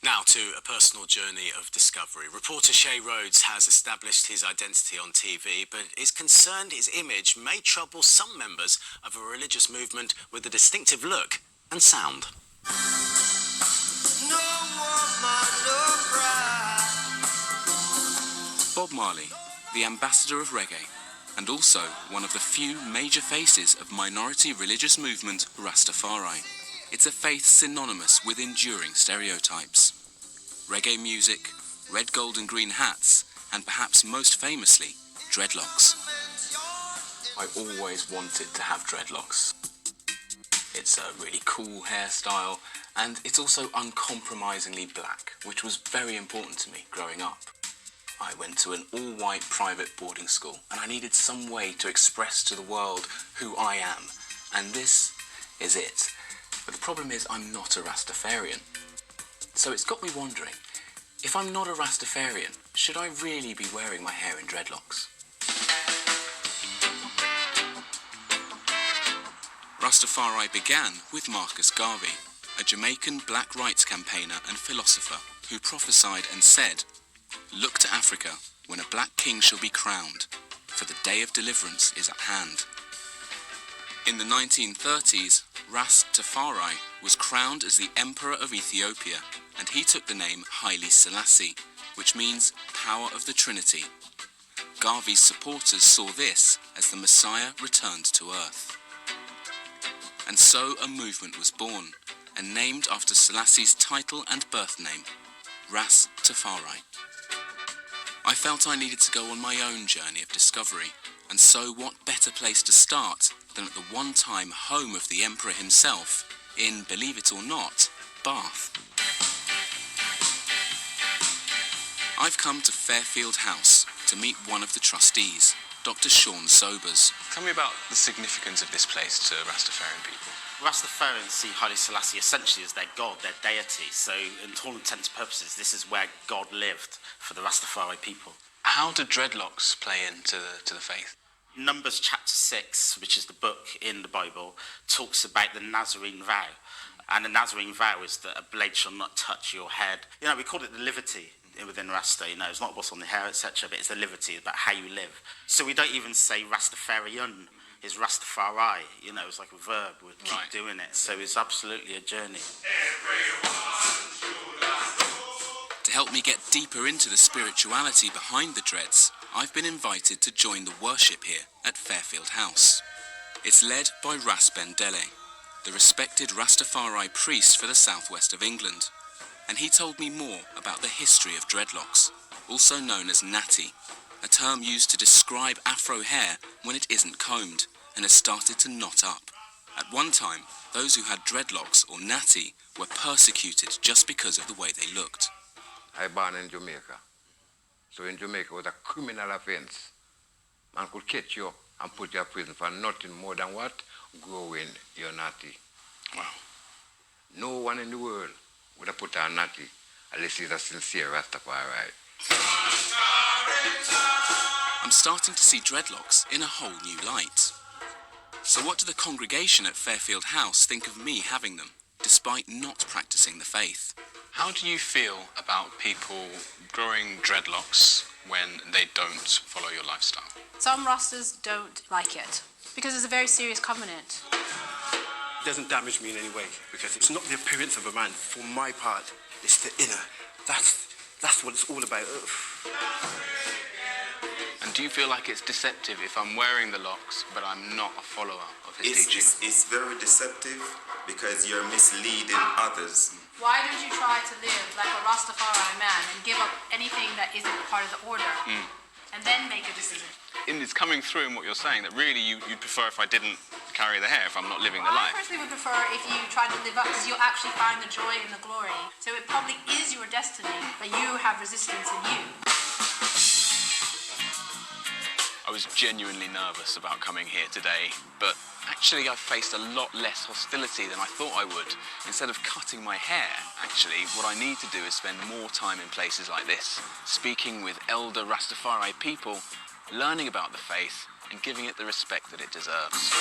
Now to a personal journey of discovery. Reporter Seyi Rhodes has established his identity on TV, but is concerned his image may trouble some members of a religious movement with a distinctive look and sound. No woman, no cry. Bob Marley, the ambassador of reggae, and also one of the few major faces of minority religious movement Rastafari. It's a faith synonymous with enduring stereotypes. Reggae music, red, gold and green hats, and perhaps most famously, dreadlocks. I always wanted to have dreadlocks. It's a really cool hairstyle, and it's also uncompromisingly black, which was very important to me growing up. I went to an all-white private boarding school, and I needed some way to express to the world who I am, and this is it. But the problem is I'm not a Rastafarian. So it's got me wondering, if I'm not a Rastafarian, should I really be wearing my hair in dreadlocks? Rastafari began with Marcus Garvey, a Jamaican black rights campaigner and philosopher who prophesied and said, "Look to Africa when a black king shall be crowned, for the day of deliverance is at hand." In the 1930s, Rastafari was crowned as the Emperor of Ethiopia, and he took the name Haile Selassie, which means power of the Trinity. Garvey's supporters saw this as the Messiah returned to earth. And so a movement was born, and named after Selassie's title and birth name, Rastafari. I felt I needed to go on my own journey of discovery, and so what better place to start than at the one-time home of the Emperor himself in, believe it or not, Bath. I've come to Fairfield House to meet one of the trustees, Dr. Sean Sobers. Tell me about the significance of this place to Rastafarian people. Rastafarians see Haile Selassie essentially as their god, their deity. So, in all intents and purposes, this is where God lived for the Rastafari people. How do dreadlocks play into the faith? Numbers chapter 6, which is the book in the Bible, talks about the Nazarene vow. And the Nazarene vow is that a blade shall not touch your head. You know, we call it the liberty within Rasta. You know, it's not what's on the hair, etc., but it's the liberty about how you live. So we don't even say Rastafarian. It's Rastafari. You know, it's like a verb. We keep doing it. So it's absolutely a journey. To help me get deeper into the spirituality behind the dreads, I've been invited to join the worship here at Fairfield House. It's led by Ras Ben Dele, the respected Rastafari priest for the southwest of England. And he told me more about the history of dreadlocks, also known as natty, a term used to describe afro hair when it isn't combed and has started to knot up. At one time, those who had dreadlocks or natty were persecuted just because of the way they looked. I born in Jamaica. So in Jamaica it was a criminal offense. Man could catch you and put you in prison for nothing more than what? Growing your natty. Wow. No one in the world would have put on natty unless he's a sincere Rastafari. I'm starting to see dreadlocks in a whole new light. So what do the congregation at Fairfield House think of me having them, despite not practicing the faith? How do you feel about people growing dreadlocks when they don't follow your lifestyle? Some Rastas don't like it because it's a very serious covenant. It doesn't damage me in any way because it's not the appearance of a man. For my part, it's the inner. That's what it's all about. And do you feel like it's deceptive if I'm wearing the locks but I'm not a follower of his teaching? It's very deceptive because you're misleading others. Why don't you try to live like a Rastafari man and give up anything that isn't part of the order and then make a decision? And it's coming through in what you're saying that really you'd prefer if I didn't carry the hair, if I'm not living the I life. personally would prefer if you try to live up because you'll actually find the joy and the glory. So it probably is your destiny, but you have resistance in you. I was genuinely nervous about coming here today, but actually I faced a lot less hostility than I thought I would. Instead of cutting my hair, actually, what I need to do is spend more time in places like this, speaking with elder Rastafari people, learning about the faith, and giving it the respect that it deserves.